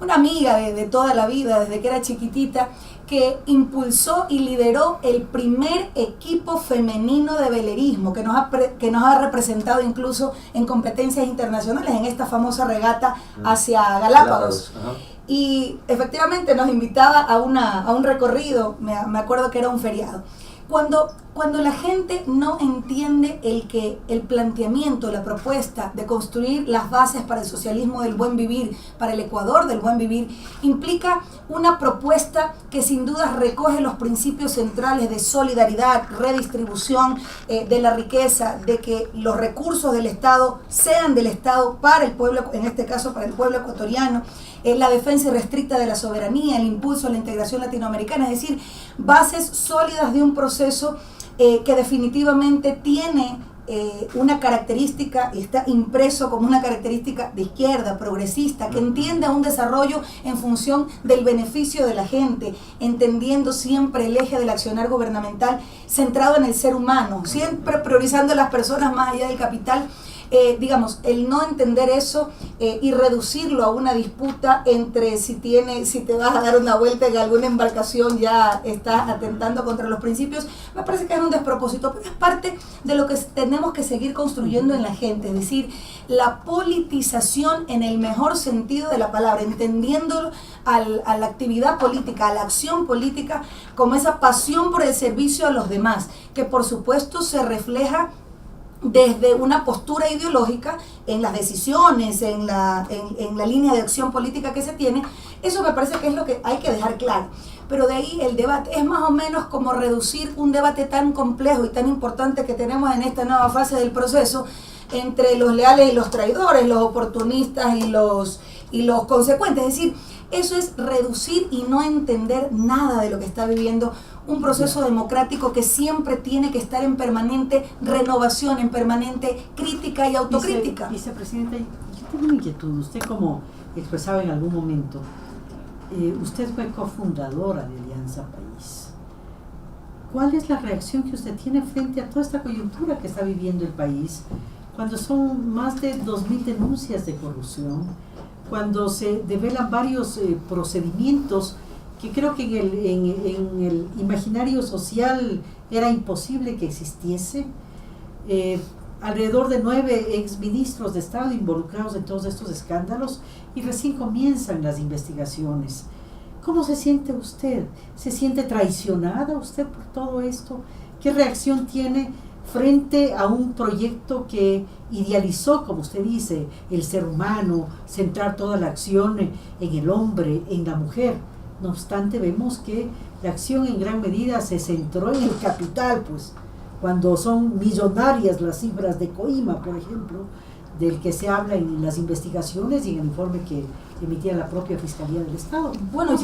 una amiga de toda la vida, desde que era chiquitita, que impulsó y lideró el primer equipo femenino de velerismo que nos ha representado incluso en competencias internacionales en esta famosa regata hacia Galápagos. Y efectivamente nos invitaba a un recorrido, me acuerdo que era un feriado. Cuando la gente no entiende el planteamiento, la propuesta de construir las bases para el socialismo del buen vivir, para el Ecuador del buen vivir, implica una propuesta que sin duda recoge los principios centrales de solidaridad, redistribución de la riqueza, de que los recursos del Estado sean del Estado para el pueblo, en este caso para el pueblo ecuatoriano, la defensa irrestricta de la soberanía, el impulso a la integración latinoamericana, es decir, bases sólidas de un proceso que definitivamente tiene una característica, está impreso como una característica de izquierda, progresista, que entiende un desarrollo en función del beneficio de la gente, entendiendo siempre el eje del accionar gubernamental centrado en el ser humano, siempre priorizando a las personas más allá del capital. Digamos, el no entender eso y reducirlo a una disputa entre si te vas a dar una vuelta en alguna embarcación ya estás atentando contra los principios, me parece que es un despropósito, pero es parte de lo que tenemos que seguir construyendo en la gente, es decir, la politización en el mejor sentido de la palabra, entendiendo a la actividad política, a la acción política como esa pasión por el servicio a los demás, que por supuesto se refleja desde una postura ideológica en las decisiones, en la línea de acción política que se tiene. Eso me parece que es lo que hay que dejar claro. Pero de ahí el debate es más o menos como reducir un debate tan complejo y tan importante que tenemos en esta nueva fase del proceso entre los leales y los traidores, los oportunistas y los consecuentes. Es decir, eso es reducir y no entender nada de lo que está viviendo un proceso democrático que siempre tiene que estar en permanente renovación, en permanente crítica y autocrítica. Vicepresidenta, yo tengo una inquietud. Usted, como expresaba en algún momento, usted fue cofundadora de Alianza País. ¿Cuál es la reacción que usted tiene frente a toda esta coyuntura que está viviendo el país, cuando son más de 2.000 denuncias de corrupción, cuando se develan varios procedimientos que creo que en el imaginario social era imposible que existiese? Alrededor de 9 exministros de Estado involucrados en todos estos escándalos, y recién comienzan las investigaciones. ¿Cómo se siente usted? ¿Se siente traicionada usted por todo esto? ¿Qué reacción tiene frente a un proyecto que idealizó, como usted dice, el ser humano, centrar toda la acción en el hombre, en la mujer? No obstante, vemos que la acción en gran medida se centró en el capital, pues, cuando son millonarias las cifras de Coima, por ejemplo, del que se habla en las investigaciones y en el informe que emitía la propia Fiscalía del Estado. Bueno,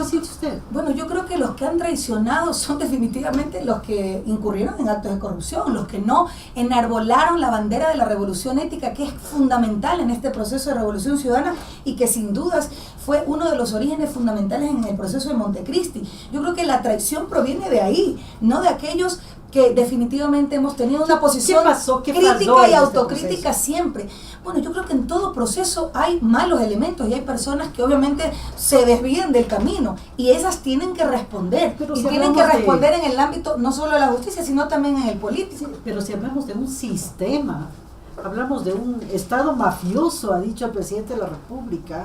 yo creo que los que han traicionado son definitivamente los que incurrieron en actos de corrupción, los que no enarbolaron la bandera de la revolución ética, que es fundamental en este proceso de revolución ciudadana y que sin dudas fue uno de los orígenes fundamentales en el proceso de Montecristi. Yo creo que la traición proviene de ahí, no de aquellos que definitivamente hemos tenido una posición crítica y autocrítica siempre. Bueno, yo creo que en todo proceso hay malos elementos y hay personas que obviamente se desvían del camino y esas tienen que responder. Pero y tienen que responder en el ámbito no solo de la justicia, sino también en el político. Pero si hablamos de un sistema, hablamos de un Estado mafioso, ha dicho el presidente de la República,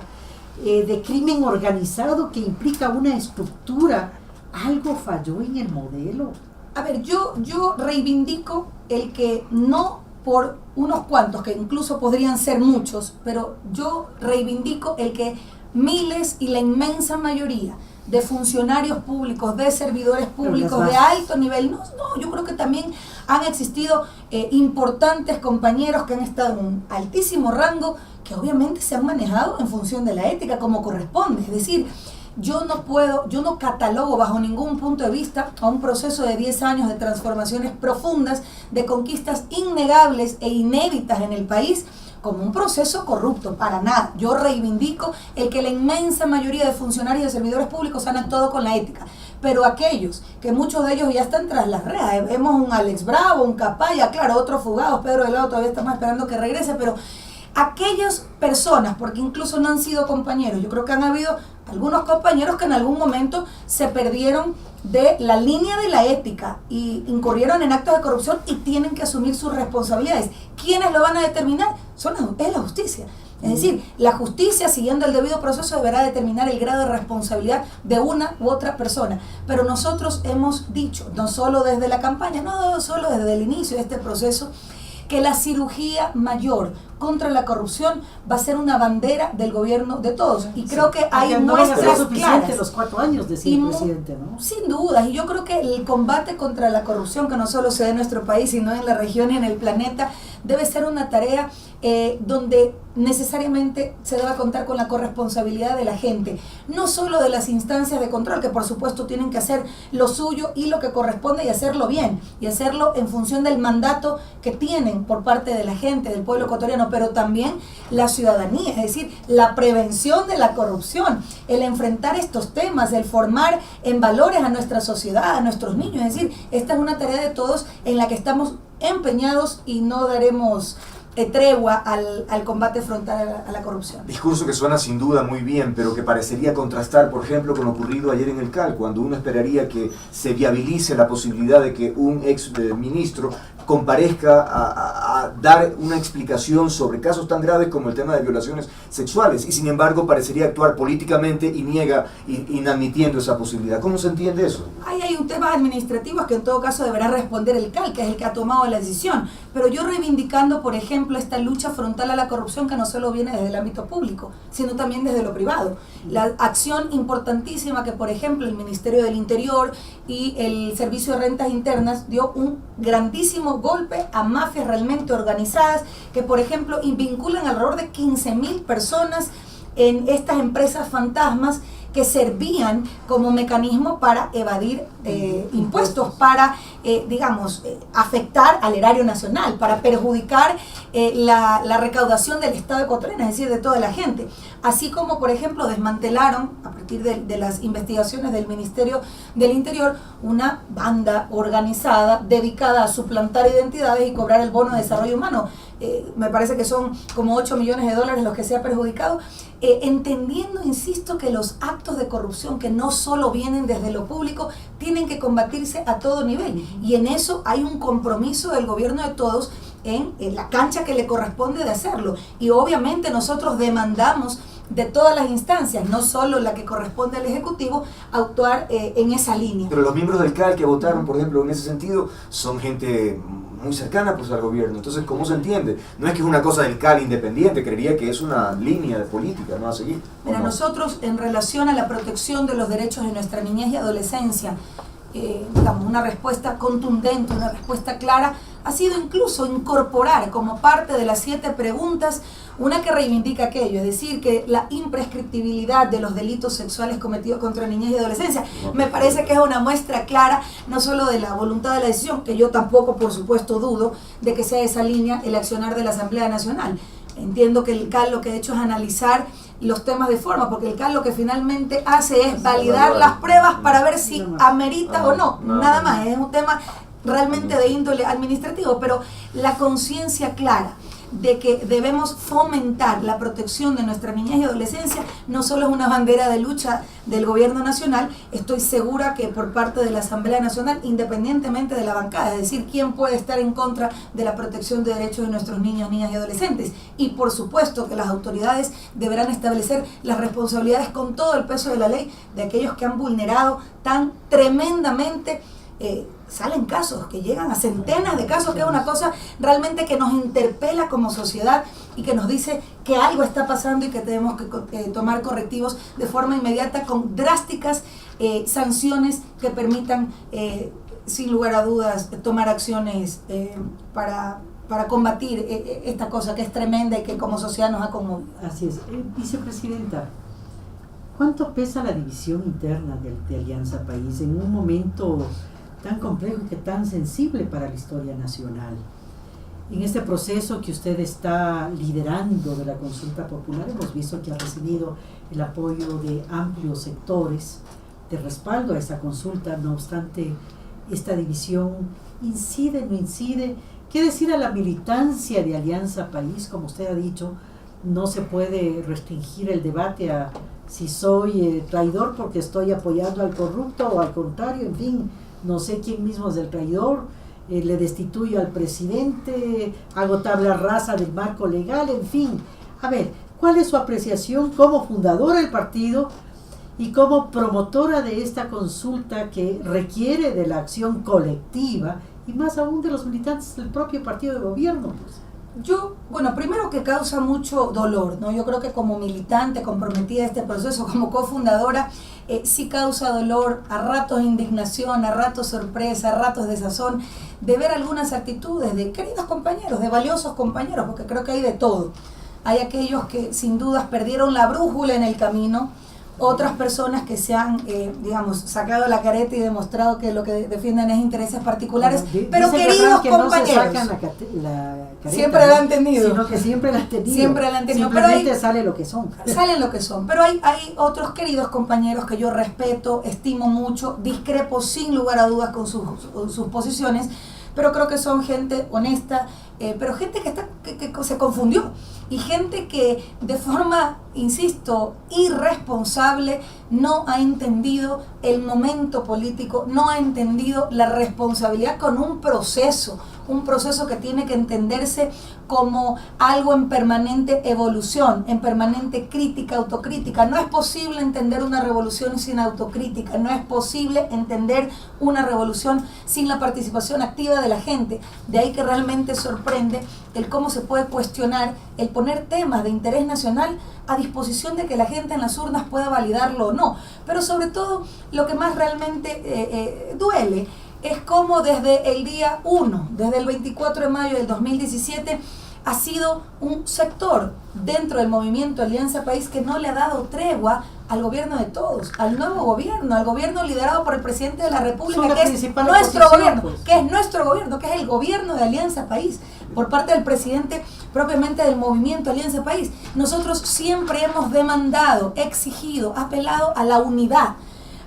de crimen organizado que implica una estructura, algo falló en el modelo. A ver, yo reivindico el que no por unos cuantos, que incluso podrían ser muchos, pero yo reivindico el que miles y la inmensa mayoría de funcionarios públicos, de servidores públicos de alto nivel, no, yo creo que también han existido importantes compañeros que han estado en un altísimo rango, que obviamente se han manejado en función de la ética como corresponde, es decir, yo no catalogo bajo ningún punto de vista a un proceso de 10 años de transformaciones profundas, de conquistas innegables e inéditas en el país, como un proceso corrupto, para nada. Yo reivindico el que la inmensa mayoría de funcionarios y de servidores públicos han actuado con la ética, pero aquellos, que muchos de ellos ya están tras las rejas, vemos un Alex Bravo, un Capaya, claro, otros fugados, Pedro Delgado todavía estamos esperando que regrese, pero aquellas personas, porque incluso no han sido compañeros, yo creo que han habido algunos compañeros que en algún momento se perdieron de la línea de la ética y incurrieron en actos de corrupción y tienen que asumir sus responsabilidades. ¿Quiénes lo van a determinar? Es la justicia. Es decir, la justicia, siguiendo el debido proceso, deberá determinar el grado de responsabilidad de una u otra persona. Pero nosotros hemos dicho, no solo desde la campaña, no solo desde el inicio de este proceso, que la cirugía mayor contra la corrupción va a ser una bandera del gobierno de todos. Y creo que hay muestras claras. Los 4 años de ser presidente, ¿no? Sin duda. Y yo creo que el combate contra la corrupción, que no solo se da en nuestro país, sino en la región y en el planeta, debe ser una tarea donde necesariamente se debe contar con la corresponsabilidad de la gente, no solo de las instancias de control, que por supuesto tienen que hacer lo suyo y lo que corresponde y hacerlo bien, y hacerlo en función del mandato que tienen por parte de la gente, del pueblo ecuatoriano, pero también la ciudadanía, es decir, la prevención de la corrupción, el enfrentar estos temas, el formar en valores a nuestra sociedad, a nuestros niños. Es decir, esta es una tarea de todos en la que estamos empeñados y no daremos tregua al combate frontal a la corrupción. Discurso que suena sin duda muy bien, pero que parecería contrastar, por ejemplo, con lo ocurrido ayer en el CAL, cuando uno esperaría que se viabilice la posibilidad de que un ex ministro comparezca a dar una explicación sobre casos tan graves como el tema de violaciones sexuales, y sin embargo parecería actuar políticamente y niega inadmitiendo esa posibilidad. ¿Cómo se entiende eso? Ahí hay un tema administrativo que en todo caso deberá responder el CAL, que es el que ha tomado la decisión, pero yo reivindicando, por ejemplo, esta lucha frontal a la corrupción que no solo viene desde el ámbito público, sino también desde lo privado. La acción importantísima que, por ejemplo, el Ministerio del Interior y el Servicio de Rentas Internas dio un grandísimo golpe a mafias realmente organizadas que, por ejemplo, vinculan alrededor de 15.000 personas en estas empresas fantasmas que servían como mecanismo para evadir impuestos, para, afectar al erario nacional, para perjudicar la recaudación del Estado ecuatoriano, es decir, de toda la gente. Así como, por ejemplo, desmantelaron, a partir de las investigaciones del Ministerio del Interior, una banda organizada dedicada a suplantar identidades y cobrar el bono de desarrollo humano. Me parece que son como 8 millones de dólares los que se ha perjudicado, entendiendo, insisto, que los actos de corrupción que no solo vienen desde lo público, tienen que combatirse a todo nivel. Y en eso hay un compromiso del gobierno de todos en la cancha que le corresponde de hacerlo. Y obviamente nosotros demandamos de todas las instancias, no solo la que corresponde al Ejecutivo, actuar en esa línea. Pero los miembros del CAL que votaron, por ejemplo, en ese sentido, son gente muy cercana pues al gobierno. Entonces, ¿cómo se entiende? No es que es una cosa del CAL independiente, creería que es una línea de política, ¿no? A seguir. Mira, nosotros en relación a la protección de los derechos de nuestra niñez y adolescencia, una respuesta contundente, una respuesta clara, ha sido incluso incorporar como parte de las 7 preguntas una que reivindica aquello, es decir, que la imprescriptibilidad de los delitos sexuales cometidos contra niñez y adolescencia. Me parece que es una muestra clara, no solo de la voluntad de la decisión, que yo tampoco, por supuesto, dudo de que sea esa línea el accionar de la Asamblea Nacional. Entiendo que el CAL lo que ha hecho es analizar los temas de forma, porque el CAL lo que finalmente hace es validar las pruebas para ver si amerita o no, nada más, es un tema realmente de índole administrativo, pero la conciencia clara de que debemos fomentar la protección de nuestra niñez y adolescencia no solo es una bandera de lucha del gobierno nacional, estoy segura que por parte de la Asamblea Nacional, independientemente de la bancada, es decir, quién puede estar en contra de la protección de derechos de nuestros niños, niñas y adolescentes. Y por supuesto que las autoridades deberán establecer las responsabilidades con todo el peso de la ley de aquellos que han vulnerado tan tremendamente. Salen casos que llegan a centenas de casos, que es una cosa realmente que nos interpela como sociedad y que nos dice que algo está pasando y que tenemos que tomar correctivos de forma inmediata con drásticas sanciones que permitan, sin lugar a dudas, tomar acciones para combatir esta cosa que es tremenda y que como sociedad nos ha conmovido. Así es. Vicepresidenta, ¿cuánto pesa la división interna de Alianza País en un momento tan complejo y que tan sensible para la historia nacional? En este proceso que usted está liderando de la consulta popular, hemos visto que ha recibido el apoyo de amplios sectores de respaldo a esa consulta. No obstante, esta división incide, no incide, ¿Qué decir a la militancia de Alianza País? Como usted ha dicho, no se puede restringir el debate a si soy traidor porque estoy apoyando al corrupto o al contrario, en fin, no sé quién mismo es el traidor, le destituyo al presidente, hago tabla rasa del marco legal, en fin. A ver, ¿cuál es su apreciación como fundadora del partido y como promotora de esta consulta que requiere de la acción colectiva y más aún de los militantes del propio partido de gobierno? Pues? Bueno, primero que causa mucho dolor, ¿no? Yo creo que como militante comprometida a este proceso, como cofundadora, sí causa dolor, a ratos indignación, a ratos sorpresa, a ratos desazón, de ver algunas actitudes de queridos compañeros, de valiosos compañeros, porque creo que hay de todo. Hay aquellos que sin dudas perdieron la brújula en el camino, otras personas que se han, sacado la careta y demostrado que lo que defienden es intereses particulares, pero queridos compañeros, no la careta, siempre la han tenido, sino que siempre la han tenido, simplemente pero sale lo que son. Salen lo que son, pero hay otros queridos compañeros que yo respeto, estimo mucho, discrepo sin lugar a dudas con sus posiciones, pero creo que son gente honesta, pero gente que se confundió y gente que de forma, insisto, irresponsable no ha entendido el momento político, no ha entendido la responsabilidad con un proceso que tiene que entenderse como algo en permanente evolución, en permanente crítica, autocrítica. No es posible entender una revolución sin autocrítica, no es posible entender una revolución sin la participación activa de la gente. De ahí que realmente sorprende el cómo se puede cuestionar el poner temas de interés nacional a disposición de que la gente en las urnas pueda validarlo o no. Pero sobre todo, lo que más realmente duele es cómo desde el día 1, desde el 24 de mayo del 2017, ha sido un sector dentro del movimiento Alianza País que no le ha dado tregua al gobierno de todos, al nuevo gobierno, al gobierno liderado por el presidente de la República, que es nuestro gobierno, que es el gobierno de Alianza País, por parte del presidente propiamente del movimiento Alianza País. Nosotros siempre hemos demandado, exigido, apelado a la unidad,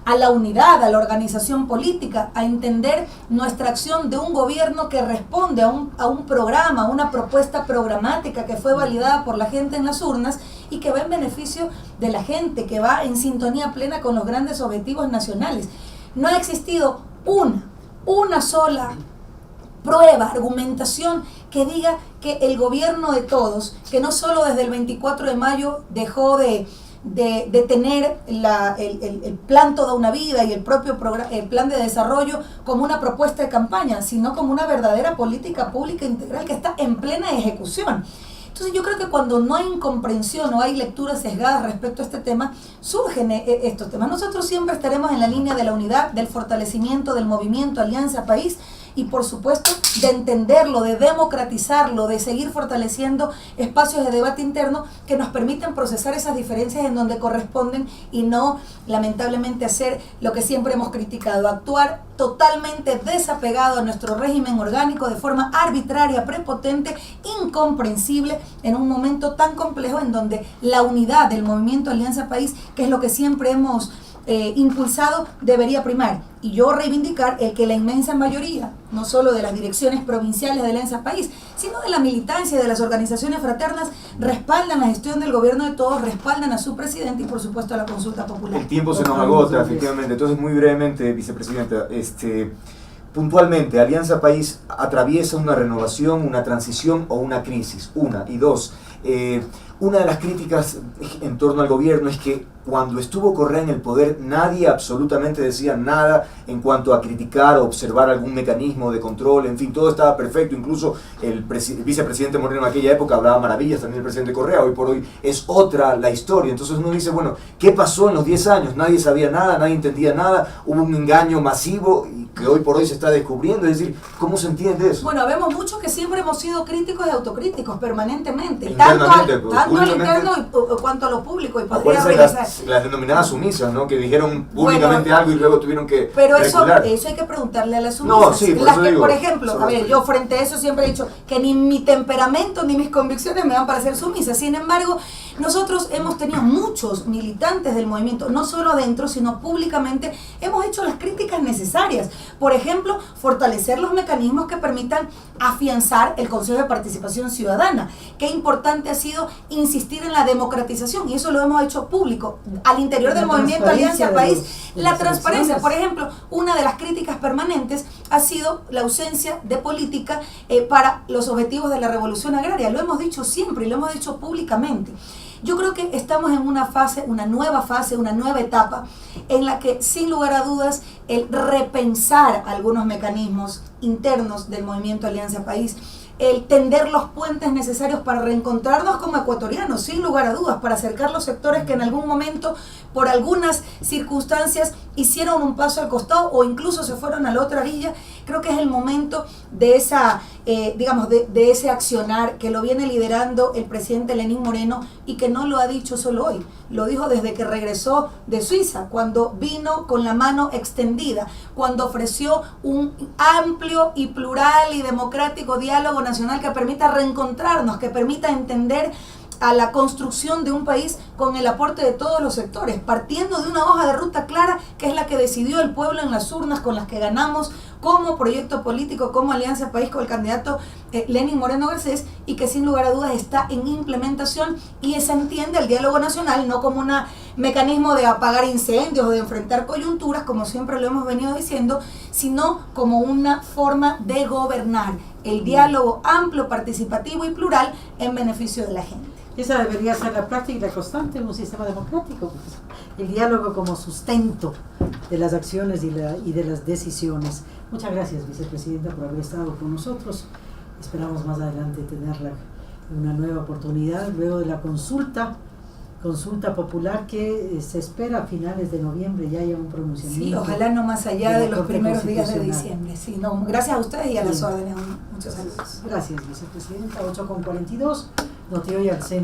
a la organización política, a entender nuestra acción de un gobierno que responde a un programa, a una propuesta programática que fue validada por la gente en las urnas y que va en beneficio de la gente, que va en sintonía plena con los grandes objetivos nacionales. No ha existido una sola prueba, argumentación que diga que el gobierno de todos, que no solo desde el 24 de mayo dejó de tener el plan Toda una Vida y el propio el plan de desarrollo como una propuesta de campaña, sino como una verdadera política pública integral que está en plena ejecución. Entonces yo creo que cuando no hay incomprensión o hay lecturas sesgadas respecto a este tema, surgen estos temas. Nosotros siempre estaremos en la línea de la unidad, del fortalecimiento del movimiento Alianza País, y por supuesto de entenderlo, de democratizarlo, de seguir fortaleciendo espacios de debate interno que nos permitan procesar esas diferencias en donde corresponden y no lamentablemente hacer lo que siempre hemos criticado, actuar totalmente desapegado a nuestro régimen orgánico de forma arbitraria, prepotente, incomprensible en un momento tan complejo en donde la unidad del movimiento Alianza País, que es lo que siempre hemos impulsado, debería primar. Y yo reivindicar el que la inmensa mayoría, no solo de las direcciones provinciales de Alianza País, sino de la militancia y de las organizaciones fraternas, respaldan la gestión del gobierno de todos, respaldan a su presidente y por supuesto a la consulta popular. El tiempo se nos agota, efectivamente. Entonces, muy brevemente, vicepresidenta, puntualmente, Alianza País atraviesa una renovación, una transición o una crisis, una. Y dos, una de las críticas en torno al gobierno es que cuando estuvo Correa en el poder nadie absolutamente decía nada en cuanto a criticar o observar algún mecanismo de control, en fin, todo estaba perfecto, incluso el vicepresidente Moreno en aquella época hablaba maravillas, también el presidente Correa, hoy por hoy es otra la historia. Entonces uno dice, bueno, ¿qué pasó en los 10 años? Nadie sabía nada, nadie entendía nada, hubo un engaño masivo y que hoy por hoy se está descubriendo, es decir, ¿cómo se entiende eso? Bueno, vemos muchos que siempre hemos sido críticos y autocríticos permanentemente, internamente, tanto al interno cuanto a lo público, y podría revisar. Las denominadas sumisas, ¿no? Que dijeron públicamente algo y luego tuvieron que pero eso hay que preguntarle a las sumisas. No, sí, por las que, digo, por ejemplo, yo frente a eso siempre he dicho que ni mi temperamento ni mis convicciones me van para ser sumisas. Sin embargo, Nosotros hemos tenido muchos militantes del movimiento, no solo adentro, sino públicamente, hemos hecho las críticas necesarias. Por ejemplo, fortalecer los mecanismos que permitan afianzar el Consejo de Participación Ciudadana. Qué importante ha sido insistir en la democratización, y eso lo hemos hecho público al interior del movimiento Alianza País. La transparencia, por ejemplo, una de las críticas permanentes ha sido la ausencia de política para los objetivos de la revolución agraria. Lo hemos dicho siempre y lo hemos dicho públicamente. Yo creo que estamos en una nueva etapa en la que, sin lugar a dudas, el repensar algunos mecanismos internos del movimiento Alianza País, el tender los puentes necesarios para reencontrarnos como ecuatorianos, sin lugar a dudas, para acercar los sectores que en algún momento, por algunas circunstancias, hicieron un paso al costado o incluso se fueron a la otra orilla. Creo que es el momento de esa, de ese accionar que lo viene liderando el presidente Lenín Moreno, y que no lo ha dicho solo hoy, lo dijo desde que regresó de Suiza, cuando vino con la mano extendida, cuando ofreció un amplio y plural y democrático diálogo nacional que permita reencontrarnos, que permita entender a la construcción de un país con el aporte de todos los sectores, partiendo de una hoja de ruta clara que es la que decidió el pueblo en las urnas, con las que ganamos como proyecto político, como Alianza País, con el candidato Lenín Moreno Garcés, y que sin lugar a dudas está en implementación, y se entiende el diálogo nacional no como un mecanismo de apagar incendios o de enfrentar coyunturas, como siempre lo hemos venido diciendo, sino como una forma de gobernar, el diálogo amplio, participativo y plural en beneficio de la gente. Esa debería ser la práctica y la constante en un sistema democrático, pues, el diálogo como sustento de las acciones y de las decisiones. Muchas gracias, vicepresidenta, por haber estado con nosotros. Esperamos más adelante tenerla en una nueva oportunidad, luego de la consulta popular que se espera a finales de noviembre ya haya un pronunciamiento. Sí, ojalá no más allá de los primeros días de diciembre. Sí, no, gracias a ustedes y a las órdenes. Muchos saludos. Gracias, vicepresidenta. 8:42. Noticias al centro.